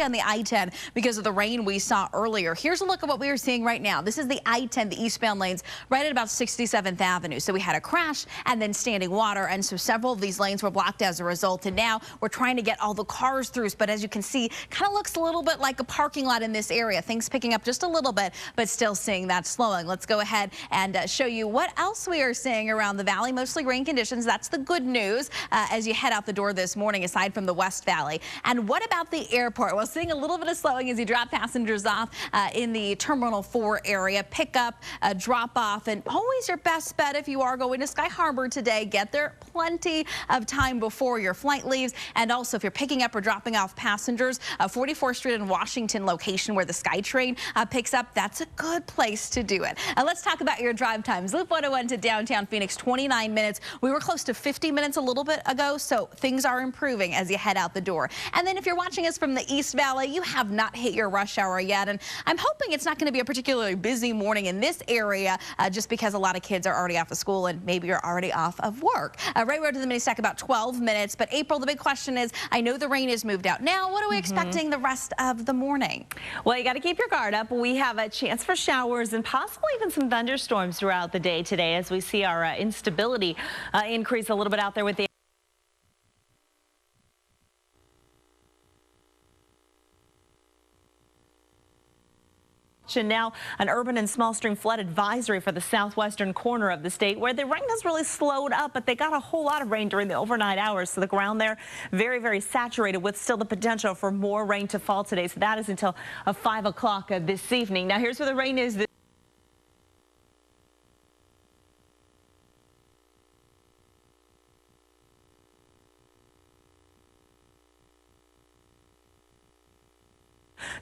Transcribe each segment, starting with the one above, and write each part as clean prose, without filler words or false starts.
on the I-10 because of the rain we saw earlier. Here's a look at what we are seeing right now. This is the I-10, the eastbound lanes, right at about 67th Avenue. So we had a crash and then standing water, and so several of these lanes were blocked as a result. And now we're trying to get all the cars through. But as you can see, kind of looks a little bit like a parking lot in this area. Things picking up just a little bit, but still seeing that slowing. Let's go ahead and show you what else we are seeing around the valley. Mostly rain conditions. That's the good news as you head out the door this morning, aside from the West Valley. And what about the airport? Well, seeing a little bit of slowing as you drop passengers off in the Terminal 4 area. Pick up, drop off, and always your best bet if you are going to Sky Harbor today. Get there plenty of time before your flight leaves. And also, if you're picking up or dropping off passengers, 44th Street in Washington location where the SkyTrain picks up, that's a good place to do it. Let's talk about your drive times. Loop 101 to downtown Phoenix, 29 minutes. We were close to 50 minutes a little bit ago, so things are improving as you head out the door. And then if you're watching us from the East Valley, you have not hit your rush hour yet, and I'm hoping it's not going to be a particularly busy morning in this area just because a lot of kids are already off of school and maybe you're already off of work. Right road to the mini stack about 12 minutes, but April, the big question is, I know the rain is moved out. Now, what are we expecting the rest of the morning? Well, you got to keep your guard up. We have a chance for showers and possibly even some thunderstorms throughout the day today as we see our instability increase a little bit out there with the and now an urban and small stream flood advisory for the southwestern corner of the state where the rain has really slowed up, but they got a whole lot of rain during the overnight hours. So the ground there very, very saturated with still the potential for more rain to fall today. So that is until 5 o'clock this evening. Now here's where the rain is.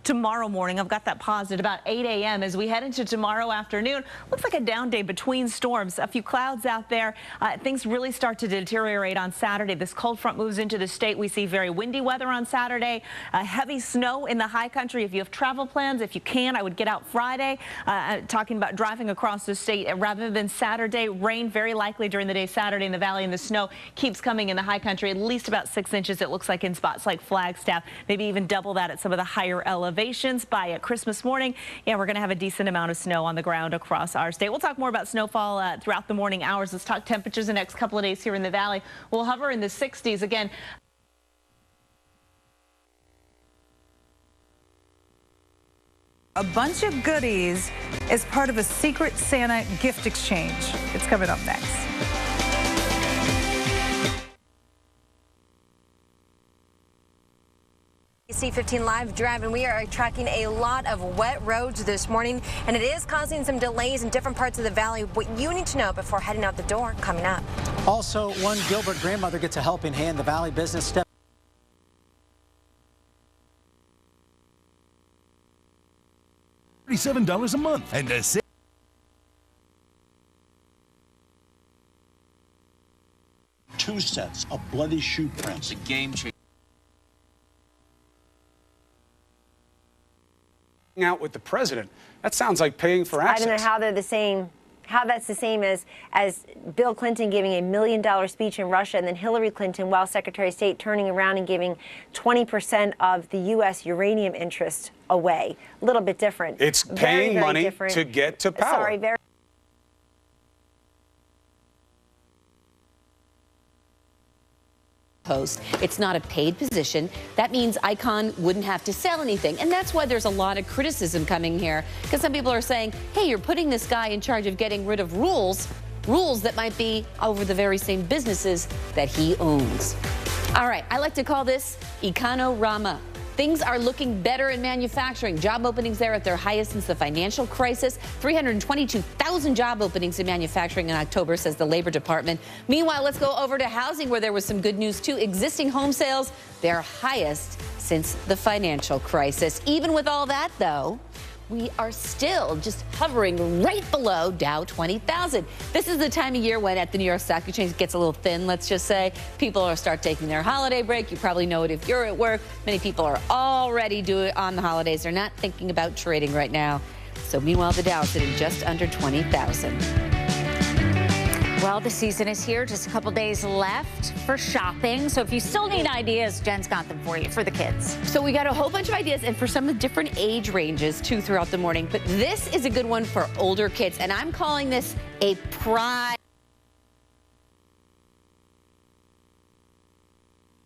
Tomorrow morning, I've got that paused at about 8 a.m. as we head into tomorrow afternoon. Looks like a down day between storms. A few clouds out there. Things really start to deteriorate on Saturday. This cold front moves into the state. We see very windy weather on Saturday. Heavy snow in the high country. If you have travel plans, if you can, I would get out Friday. Talking about driving across the state rather than Saturday. Rain very likely during the day Saturday in the valley, and the snow keeps coming in the high country. At least about 6 inches, it looks like, in spots like Flagstaff. Maybe even double that at some of the higher elevations. By Christmas morning, yeah, we're going to have a decent amount of snow on the ground across our state. We'll talk more about snowfall throughout the morning hours. Let's talk temperatures the next couple of days here in the valley. We'll hover in the 60s again. A bunch of goodies as part of a Secret Santa gift exchange. It's coming up next. C15 Live Drive, and we are tracking a lot of wet roads this morning, and it is causing some delays in different parts of the valley. What you need to know before heading out the door coming up. Also, one Gilbert grandmother gets a helping hand. The Valley Business Step. $37 a month and a 2 sets of bloody shoe prints. A game changer. Out with the president. That sounds like paying for access. I don't know how they're the same. How that's the same as Bill Clinton giving a $1 million speech in Russia, and then Hillary Clinton, while Secretary of State, turning around and giving 20% of the U.S. uranium interest away. A little bit different. It's paying money to get to power. Sorry, very. Post. It's not a paid position. That means Icon wouldn't have to sell anything. And that's why there's a lot of criticism coming here, because some people are saying, hey, you're putting this guy in charge of getting rid of rules that might be over the very same businesses that he owns. All right, I like to call this Econorama. Things are looking better in manufacturing. Job openings there at their highest since the financial crisis. 322,000 job openings in manufacturing in October, says the Labor Department. Meanwhile, let's go over to housing, where there was some good news, too. Existing home sales, their highest since the financial crisis. Even with all that, though, we are still just hovering right below Dow 20,000. This is the time of year when at the New York Stock Exchange it gets a little thin, let's just say. People are start taking their holiday break. You probably know it if you're at work. Many people are already doing it on the holidays. They're not thinking about trading right now. So meanwhile, the Dow sitting just under 20,000. Well, the season is here. Just a couple days left for shopping. So if you still need ideas, Jen's got them for you, for the kids. So we got a whole bunch of ideas, and for some of the different age ranges, too, throughout the morning. But this is a good one for older kids, and I'm calling this a pride.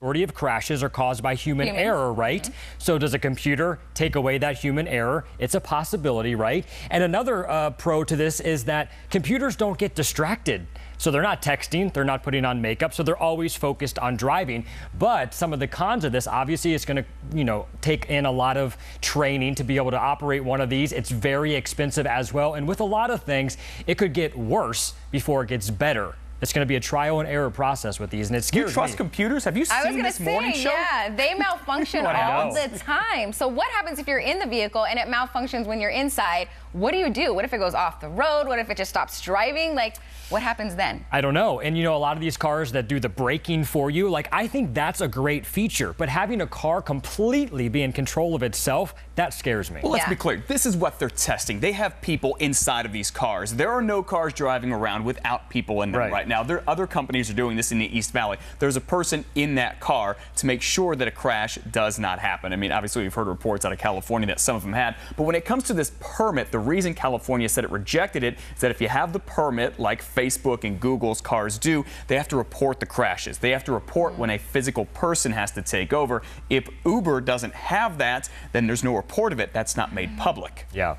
Majority of crashes are caused by human error, right? So does a computer take away that human error? It's a possibility, right? And another pro to this is that computers don't get distracted. So they're not texting, they're not putting on makeup, so they're always focused on driving. But some of the cons of this, obviously, it's going to, take in a lot of training to be able to operate one of these. It's very expensive as well. And with a lot of things, it could get worse before it gets better. It's going to be a trial and error process with these, and it scares me. Do you trust computers? Have you seen this morning show? Yeah, they malfunction all the time. So what happens if you're in the vehicle and it malfunctions when you're inside? What do? What if it goes off the road? What if it just stops driving? Like, what happens then? I don't know. And a lot of these cars that do the braking for you, I think that's a great feature. But having a car completely be in control of itself, that scares me. Well, let's be clear. This is what they're testing. They have people inside of these cars. There are no cars driving around without people in them right now. Other companies are doing this in the East Valley. There's a person in that car to make sure that a crash does not happen. I mean, obviously, we've heard reports out of California that some of them had. But when it comes to this permit, the reason California said it rejected it is that if you have the permit, like Facebook and Google's cars do, they have to report the crashes. They have to report when a physical person has to take over. If Uber doesn't have that, then there's no report of it. That's not made public. Yeah.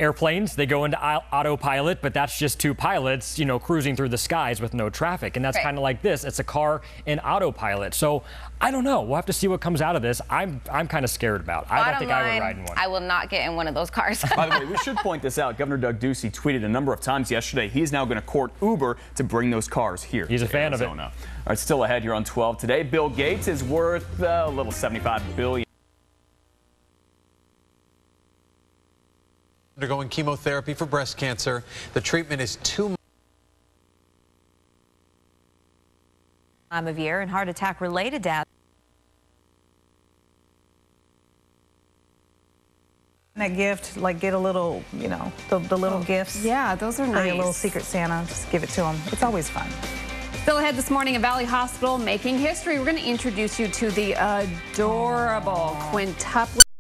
Airplanes, they go into autopilot, but that's just two pilots, cruising through the skies with no traffic. And that's kind of like this. It's a car in autopilot. So I don't know. We'll have to see what comes out of this. I'm kind of scared about it. I don't think I would ride in one. I will not get in one of those cars. By the way, we should point this out. Governor Doug Ducey tweeted a number of times yesterday he's now going to court Uber to bring those cars here. He's a fan of it. All right, still ahead here on 12 today. Bill Gates is worth a little $75 billion. Undergoing chemotherapy for breast cancer. The treatment is 2 months. Time of year and heart attack related death. That gift, get a little, the little gifts. Yeah, those are nice. A little Secret Santa, just give it to them. It's always fun. Still ahead this morning at Valley Hospital, making history. We're going to introduce you to the adorable quintuplet.